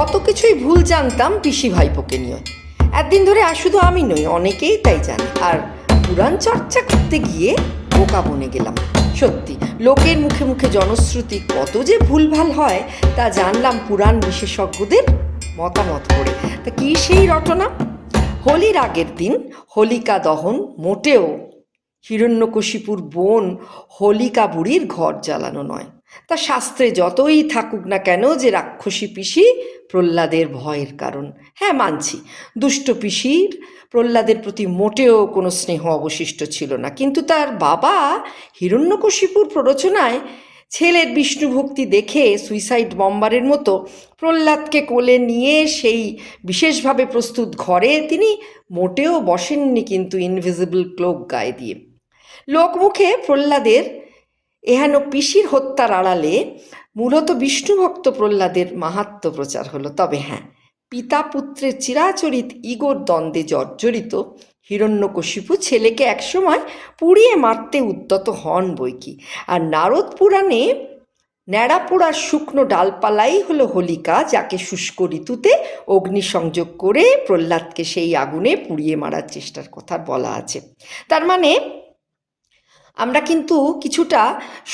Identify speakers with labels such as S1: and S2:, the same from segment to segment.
S1: কত কিছুই ভুল জানতাম পিসি ভাইপোকে নিয়ে। একদিন ধরে আর শুধু আমি নই, অনেকেই তাই জানে। আর পুরাণ চর্চা করতে গিয়ে বোকা বনে গেলাম। সত্যি, লোকের মুখে মুখে জনশ্রুতি কত যে ভুলভাল হয় তা জানলাম পুরাণ বিশেষজ্ঞদের মতামত পড়ে। তা কী সেই রটনা? হোলির আগের দিন হোলিকা দহন মোটেও হিরণ্যকশিপুর বোন হোলিকা বুড়ির ঘর জ্বালানো নয়। তা শাস্ত্রে যতই থাকুক না কেন যে রাক্ষসী পিসি প্রহ্লাদের ভয়ের কারণ। হ্যাঁ, মানছি, দুষ্ট পিসির প্রহ্লাদের প্রতি মোটেও কোনো স্নেহ অবশিষ্ট ছিল না, কিন্তু তার বাবা হিরণ্যকশিপুর প্ররোচনায় ছেলের বিষ্ণু ভক্তি দেখে সুইসাইড বম্বারের মতো প্রহ্লাদকে কোলে নিয়ে সেই বিশেষভাবে প্রস্তুত ঘরে তিনি মোটেও বসেননি, কিন্তু ইনভিজিবল ক্লোক গায়ে দিয়ে। লোকমুখে প্রহ্লাদের এহেন পিসির হত্যার আড়ালে মূলত বিষ্ণুভক্ত প্রহ্লাদের মাহাত্ম্য প্রচার হলো। তবে হ্যাঁ, পিতা পুত্রের চিরাচরিত ইগোর দ্বন্দ্বে জর্জরিত হিরণ্যকশিপু ছেলেকে একসময় পুড়িয়ে মারতে উদ্যত হন বইকি। আর নারদ পুরাণে ন্যাড়া পোড়ার শুকনো ডালপালাই হলো হোলিকা, যাকে শুষ্ক ঋতুতে অগ্নিসংযোগ করে প্রহ্লাদকে সেই আগুনে পুড়িয়ে মারার চেষ্টার কথা বলা আছে। তার মানে আমরা কিন্তু কিছুটা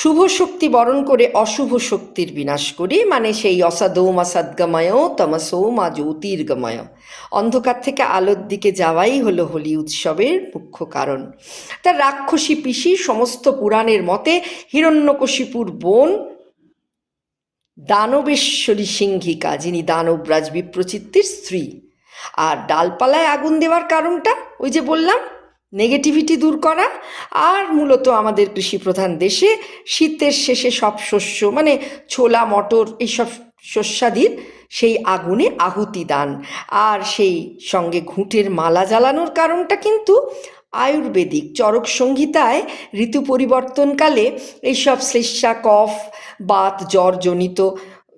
S1: শুভ শক্তি বরণ করে অশুভ শক্তির বিনাশ করি, মানে সেই অসাদো মা সদ্গময় তমসো মা জ্যোতির্গময়, অন্ধকার থেকে আলোর দিকে যাওয়াই হলো হোলি উৎসবের মুখ্য কারণ। তার রাক্ষসী পিসি সমস্ত পুরাণের মতে হিরণ্যকশিপুর বোন দানবেশ্বরী সিংহিকা, যিনি দানবরাজ বিপ্রচিত্তির স্ত্রী। আর ডালপালায় আগুন দেওয়ার কারণটা ওই যে বললাম, নেগেটিভিটি দূর করা। আর মূলত আমাদের কৃষিপ্রধান দেশে শীতের শেষে সব শস্য, মানে ছোলা মটর এইসব শস্যাদির সেই আগুনে আহুতি দান, আর সেই সঙ্গে ঘুঁটের মালা জ্বালানোর কারণটা কিন্তু আয়ুর্বেদিক। চরক সংহিতায় ঋতু পরিবর্তনকালে এইসব শ্লেষ্মা, কফ, বাত, জ্বরজনিত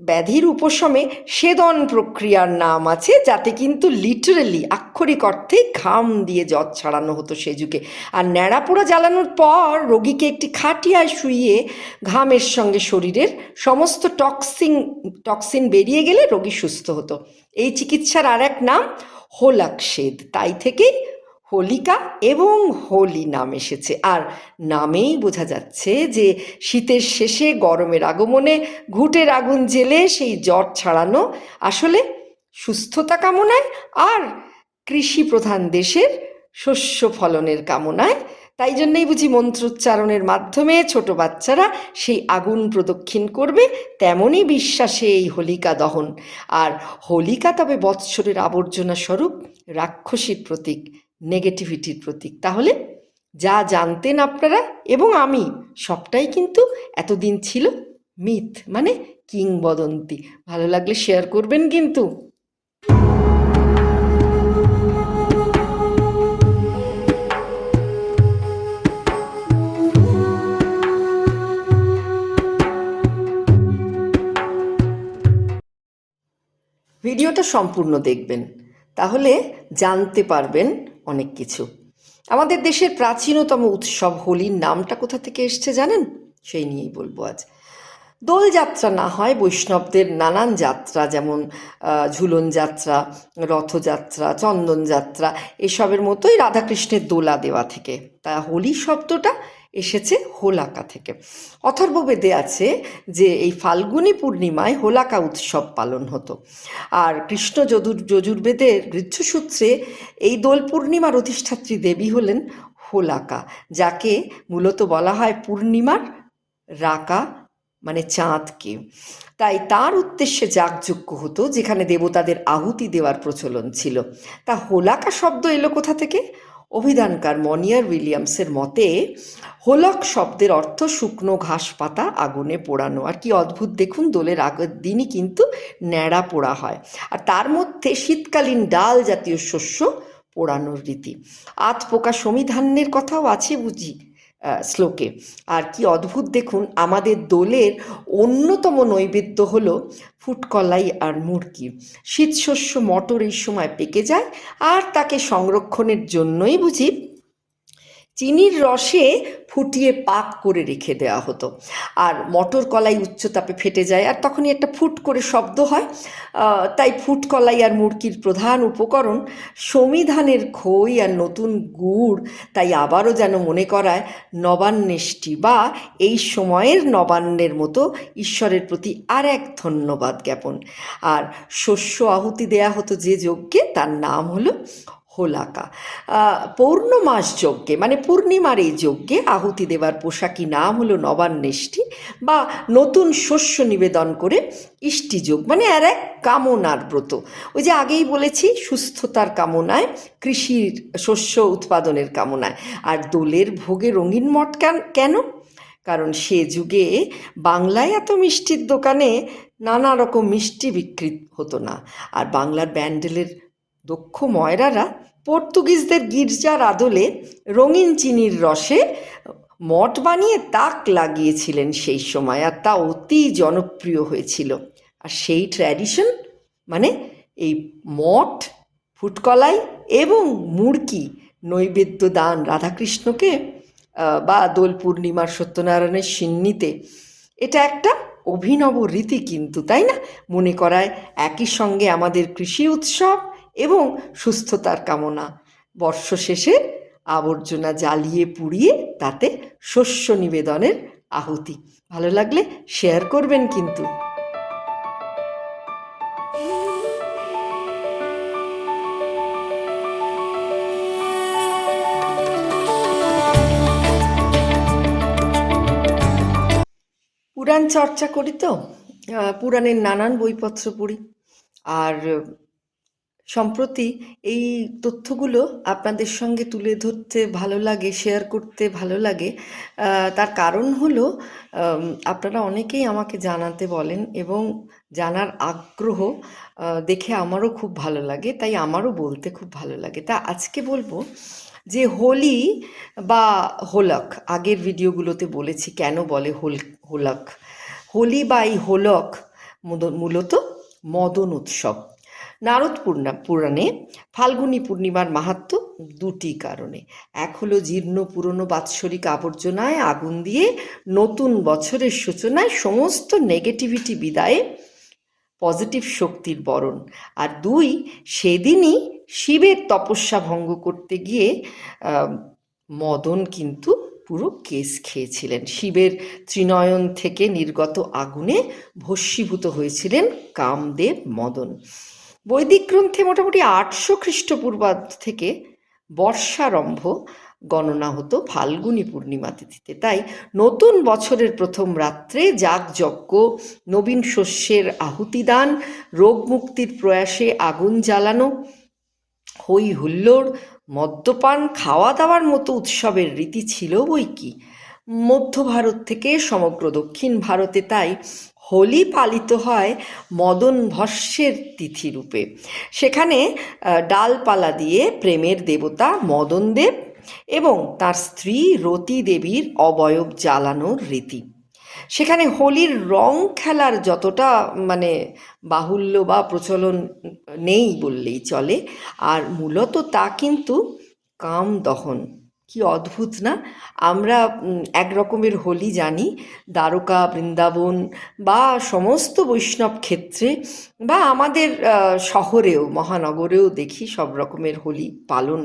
S1: ব্যাধির উপশমে সেদন প্রক্রিয়ার নাম আছে, যাতে কিন্তু লিটারেলি আক্ষরিক অর্থে ঘাম দিয়ে জ্বর ছাড়ানো হতো সে যুগে। আর ন্যাড়া পোড়া জ্বালানোর পর রোগীকে একটি খাটিয়ায় শুইয়ে ঘামের সঙ্গে শরীরের সমস্ত টক্সিন বেরিয়ে গেলে রোগী সুস্থ হতো। এই চিকিৎসার আর এক নাম হোলাকশেদ। তাই থেকেই হোলিকা এবং হোলি নাম এসেছে। আর নামেই বোঝা যাচ্ছে যে শীতের শেষে গরমের আগমনে ঘুঁটের আগুন জ্বেলে সেই জ্বর ছাড়ানো আসলে সুস্থতা কামনায় আর কৃষি প্রধান দেশের শস্য ফলনের কামনায়। তাই জন্যই বুঝি মন্ত্রোচ্চারণের মাধ্যমে ছোট বাচ্চারা সেই আগুন প্রদক্ষিণ করবে, তেমনই বিশ্বাসে এই হোলিকা দহন। আর হোলিকা তবে বৎসরের আবর্জনা স্বরূপ রাক্ষসীর প্রতীক, নেগেটিভিটির প্রতীক। তাহলে যা জানতেন আপনারা এবং আমি, সবটাই কিন্তু এতদিন ছিল মিথ, মানে কিংবদন্তি। ভালো লাগলে শেয়ার করবেন কিন্তু। ভিডিওটা সম্পূর্ণ দেখবেন, তাহলে জানতে পারবেন অনেক কিছু। আমাদের দেশের প্রাচীনতম উৎসব হোলির নামটা কোথা থেকে এসছে জানেন? সেই নিয়েই বলবো আজ। দোলযাত্রা না হয় বৈষ্ণবদের নানান যাত্রা, যেমন ঝুলন যাত্রা, রথযাত্রা, চন্দন যাত্রা, এসবের মতোই রাধাকৃষ্ণের দোলা দেওয়া থেকে। তা হোলি শব্দটা এসেছে হোলাকা থেকে। অথর্ববেদে আছে যে এই ফাল্গুনী পূর্ণিমায় হোলাকা উৎসব পালন হতো। আর কৃষ্ণ যজুর্বেদের গৃহ্যসূত্রে এই দোল পূর্ণিমার অধিষ্ঠাত্রী দেবী হলেন হোলাকা, যাকে মূলত বলা হয় পূর্ণিমার রাকা, মানে চাঁদকে। তাই তার উদ্দেশ্যে যাগযজ্ঞ হতো, যেখানে দেবতাদের আহুতি দেওয়ার প্রচলন ছিল। তা হোলাকা শব্দ এলো কোথা থেকে? অভিধানকার মনিয়ার উইলিয়ামসের মতে হোলক শব্দের অর্থ শুকনো ঘাস পাতা আগুনে পোড়ানো। আর কি অদ্ভুত দেখুন, দোলের আগের দিনই কিন্তু ন্যাড়া পোড়া হয়, আর তার মধ্যে শীতকালীন ডাল জাতীয় শস্য পোড়ানোর রীতি। আতপোকা সমিধান্যের কথাও আছে বুঝি শ্লোকে। আর কি অদ্ভুত দেখুন, আমাদের দোলের অন্যতম নৈবেদ্য হলো ফুটকলাই আর মুরগি। শীতশস্য মটর এই সময় পেকে যায়, আর তাকে সংরক্ষণের জন্যই বুঝি চিনির রসে ফুটিয়ে পাক করে রেখে দেওয়া হতো, আর মটর কলাই উচ্চ তাপে ফেটে যায় আর তখনই একটা ফুট করে শব্দ হয়। তাই ফুট কলাই আর মুড়কির প্রধান উপকরণ সমিধানের খই আর নতুন গুড়, তাই আবারও যেন মনে করায় নবান্নেষ্টি বা এই সময়ের নবান্নের মতো ঈশ্বরের প্রতি আর এক ধন্যবাদ জ্ঞাপন। আর শস্য আহুতি দেয়া হতো যে যজ্ঞে, তার নাম হলো হোলাকা। পৌর্ণমাস যজ্ঞে মানে পূর্ণিমার এই যজ্ঞে আহুতি দেবার পোশাকি নাম হলো নবান্নেষ্টি বা নতুন শস্য নিবেদন করে ইষ্টিযোগ, মানে আর এক কামনার ব্রত। ওই যে আগেই বলেছি, সুস্থতার কামনায়, কৃষির শস্য উৎপাদনের কামনায়। আর দোলের ভোগে রঙিন মঠ কেন? কারণ সে যুগে বাংলায় এত মিষ্টির দোকানে নানা রকম মিষ্টি বিক্রি হতো না, আর বাংলার ব্যান্ডেলের দক্ষ ময়রারা পর্তুগিজদের গির্জার আদলে রঙিন চিনির রসে মঠ বানিয়ে তাক লাগিয়েছিলেন সেই সময়, আর তা অতি জনপ্রিয় হয়েছিল। আর সেই ট্র্যাডিশন মানে এই মঠ, ফুটকলাই এবং মুড়কি নৈবেদ্য দান রাধাকৃষ্ণকে বা দোল পূর্ণিমার সত্যনারায়ণের সিন্নিতে, এটা একটা অভিনব রীতি কিন্তু, তাই না? মনে করায় একই সঙ্গে আমাদের কৃষি উৎসব এবং সুস্থতার কামনা। বর্ষ শেষে আবর্জনা জ্বালিয়ে পুড়িয়ে তাতে শস্য নিবেদনের আহুতি। ভালো লাগলে শেয়ার করবেন কিন্তু। পুরাণ চর্চা করি তো, পুরাণের নানান বইপত্র পড়ি, আর সম্প্রতি এই তথ্যগুলো আপনাদের সঙ্গে তুলে ধরতে ভালো লাগে, শেয়ার করতে ভালো লাগে। তার কারণ হলো আপনারা অনেকেই আমাকে জানাতে বলেন এবং জানার আগ্রহ দেখে আমারও খুব ভালো লাগে, তাই আমারও বলতে খুব ভালো লাগে। তা আজকে বলবো যে হোলি বা হোলক, আগের ভিডিওগুলোতে বলেছি কেন বলে হোলক। হোলি বা এই হোলক মূলত মদন উৎসব। নারদ পুরাণে ফাল্গুনী পূর্ণিমার মাহাত্ম্য দুটি কারণে। এক হলো জীর্ণ পুরনো বাৎসরিক আবর্জনায় আগুন দিয়ে নতুন বছরের সূচনায় সমস্ত নেগেটিভিটি বিদায়ে পজিটিভ শক্তির বরণ, আর দুই, সেদিনই শিবের তপস্যা ভঙ্গ করতে গিয়ে মদন কিন্তু পুরো কেস খেয়েছিলেন। শিবের ত্রিনয়ন থেকে নির্গত আগুনে ভস্মীভূত হয়েছিলেন কামদেব মদন। বৈদিক গ্রন্থে মোটামুটি 800 খ্রিস্টপূর্বাব্দ থেকে বর্ষারম্ভ গণনা হতো ফাল্গুনী পূর্ণিমা তিথিতে। তাই নতুন বছরের প্রথম রাত্রে যাগযজ্ঞ, নবীন শস্যের আহুতিদান, রোগ মুক্তির প্রয়াসে আগুন জ্বালানো, হই হুল্লোড়, মদ্যপান, খাওয়া দাওয়ার মতো উৎসবের রীতি ছিল বই কি। মধ্য ভারত থেকে সমগ্র দক্ষিণ ভারতে তাই হোলি পালিত হয় মদন ভস্যের তিথিরূপে। সেখানে ডালপালা দিয়ে প্রেমের দেবতা মদনদেব এবং তার স্ত্রী রতি দেবীর অবয়ব জ্বালানোর রীতি। সেখানে হোলির রং খেলার যতটা মানে বাহুল্য বা প্রচলন নেই বললেই চলে, আর মূলত তা কিন্তু কাম দহন। কি অদ্ভুত না! আমরা এক রকমের হোলি জানি দ্বারকা, বৃন্দাবন বা সমস্ত বৈষ্ণব ক্ষেত্রে, বা আমাদের শহরেও মহানগরেও দেখি সব রকমের হোলি পালন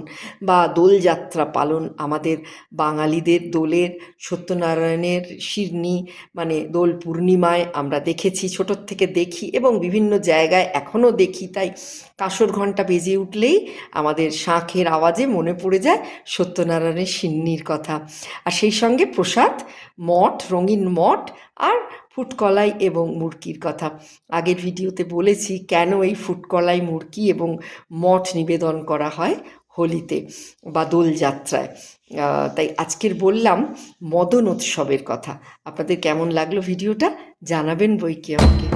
S1: বা দোলযাত্রা পালন। আমাদের বাঙালিদের দোলের, সত্যনারায়ণের শিরনি মানে দোল পূর্ণিমায় আমরা দেখেছি, ছোটোর থেকে দেখি এবং বিভিন্ন জায়গায় এখনও দেখি। তাই কাঁসর ঘণ্টা বেজে উঠলেই আমাদের শাঁখের আওয়াজে মনে পড়ে যায় সত্যনারায়ণের সিন্নির কথা, আর সেই সঙ্গে প্রসাদ, মঠ, রঙিন মঠ আর ফুটকলাই এবং মুড়কির কথা। আগের ভিডিওতে বলেছি কেন এই ফুটকলাই, মুড়কি এবং মঠ নিবেদন করা হয় হোলিতে বা দোলযাত্রায়। তাই আজকের বললাম মদন উৎসবের কথা। আপনাদের কেমন লাগলো ভিডিওটা জানাবেন বই কি আমাকে।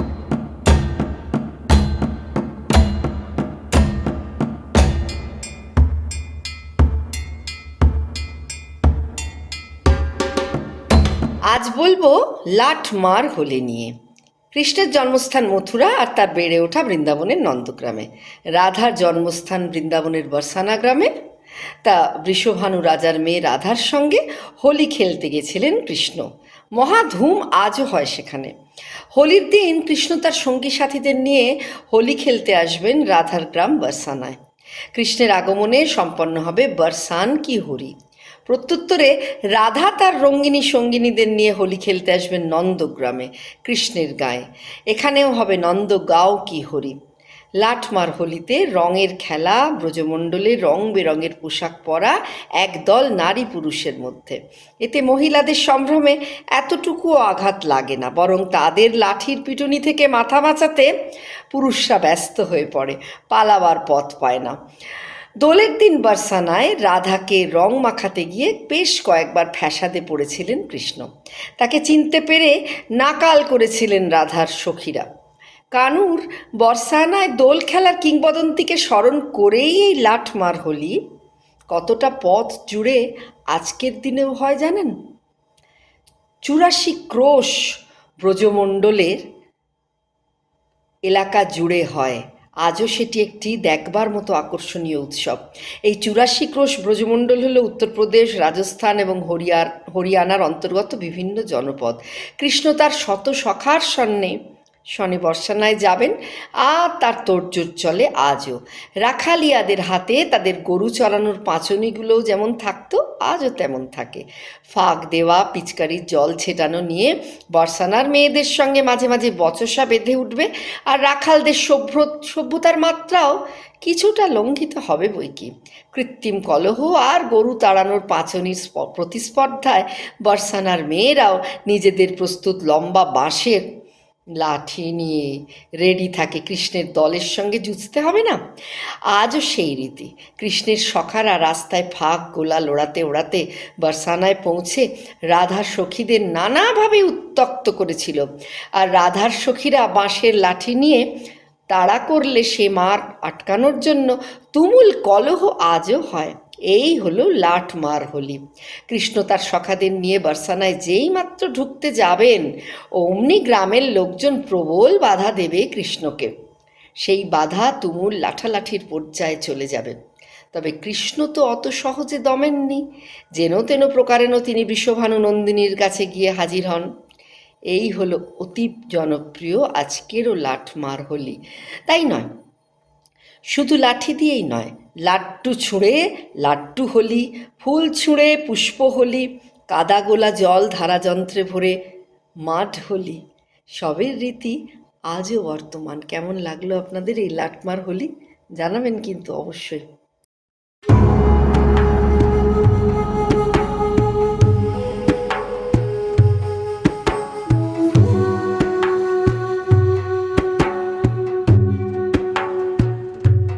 S1: আজ বলবো লাটমার হোলি নিয়ে। কৃষ্ণের জন্মস্থান মথুরা আর তার বেড়ে ওঠা বৃন্দাবনের নন্দগ্রামে। রাধার জন্মস্থান বৃন্দাবনের বরসানা গ্রামে। তা বৃষভানু রাজার মেয়ে রাধার সঙ্গে হোলি খেলতে গেছিলেন কৃষ্ণ। মহাধুম আজও হয় সেখানে। হোলির দিন কৃষ্ণ তার সঙ্গী সাথীদের নিয়ে হোলি খেলতে আসবেন রাধার গ্রাম বরসানায়। কৃষ্ণের আগমনে সম্পন্ন হবে বরসান কি হোলি। প্রত্যুত্তরে রাধা তার রঙ্গিনী সঙ্গিনীদের নিয়ে হোলি খেলতে আসবেন নন্দগ্রামে, কৃষ্ণের গায়ে। এখানেও হবে নন্দগাঁও কি হরি। লাঠমার হোলিতে রঙের খেলা, ব্রজমণ্ডলে রং বেরঙের পোশাক পরা একদল নারী পুরুষের মধ্যে। এতে মহিলাদের সম্ভ্রমে এতটুকুও আঘাত লাগে না, বরং তাদের লাঠির পিটুনি থেকে মাথা বাঁচাতে পুরুষরা ব্যস্ত হয়ে পড়ে, পালাবার পথ পায় না। দোলের দিন বরসানায় রাধাকে রং মাখাতে গিয়ে বেশ কয়েকবার ফ্যাসাদে পড়েছিলেন কৃষ্ণ। তাকে চিনতে পেরে নাকাল করেছিলেন রাধার সখীরা। কানুর বরসানায় দোল খেলার কিংবদন্তিকে স্মরণ করেই এই লাঠমার হোলি কতটা পথ জুড়ে আজকের দিনেও হয় জানেন? 84 ক্রোশ ব্রজমণ্ডলের এলাকা জুড়ে হয়। আজও সেটি একটি দেখবার মতো আকর্ষণীয় উৎসব। এই 84 ক্রোশ ব্রজমণ্ডল হল উত্তরপ্রদেশ, রাজস্থান এবং হরিয়ানার অন্তর্গত বিভিন্ন জনপদ। কৃষ্ণ তার শত সখার শনে বর্ষানায় যাবেন, আর তার তোড়জোড় চলে আজও। রাখালিয়াদের হাতে তাদের গরু চড়ানোর পাঁচনিগুলোও যেমন থাকতো, আজও তেমন থাকে। ফাঁক দেওয়া, পিচকারির জল ছেটানো নিয়ে বর্ষানার মেয়েদের সঙ্গে মাঝে মাঝে বচসা বেঁধে উঠবে, আর রাখালদের সভ্যতার মাত্রাও কিছুটা লঙ্ঘিত হবে বইকি। কৃত্রিম কলহ আর গরু তাড়ানোর পাঁচনির প্রতিস্পর্ধায় বর্ষানার মেয়েরাও নিজেদের প্রস্তুত লম্বা বাঁশের লাঠি নিয়ে রেডি থাকে কৃষ্ণের দলের সঙ্গে যুঝতে হবে না। আজও সেই রীতি। কৃষ্ণের সখারা রাস্তায় ফাঁক গোলা লোড়াতে ওড়াতে বরসানায় পৌঁছে রাধার সখীদের নানাভাবে উত্ত্যক্ত করেছিল, আর রাধার সখীরা বাঁশের লাঠি নিয়ে তাড়া করলে সে মার আটকানোর জন্য তুমুল কলহ আজও হয়। এই হলো লাঠমার হোলি। কৃষ্ণ তার সখাদের নিয়ে বরসানায় যেই মাত্র ঢুকতে যাবেন, অমনি গ্রামের লোকজন প্রবল বাধা দেবে কৃষ্ণকে। সেই বাধা তুমুল লাঠালাঠির পর্যায়ে চলে যাবে। তবে কৃষ্ণ তো অত সহজে দমেননি। যেন তেন প্রকারেণ তিনি বৃষভানু নন্দিনীর কাছে গিয়ে হাজির হন। এই হলো অতি জনপ্রিয় আজকেরও লাঠমার হোলি। তাই নয়, শুধু লাঠি দিয়েই নয়, লাট্টু ছুঁড়ে লাট্টু হোলি, ফুল ছুঁড়ে পুষ্প হোলি, কাদা গোলা জল ধারা যন্ত্রে ভরে মাঠ হোলি, সবের রীতি আজও বর্তমান। কেমন লাগলো আপনাদের এই লাঠমার হোলি? জানাবেন কিন্তু অবশ্যই।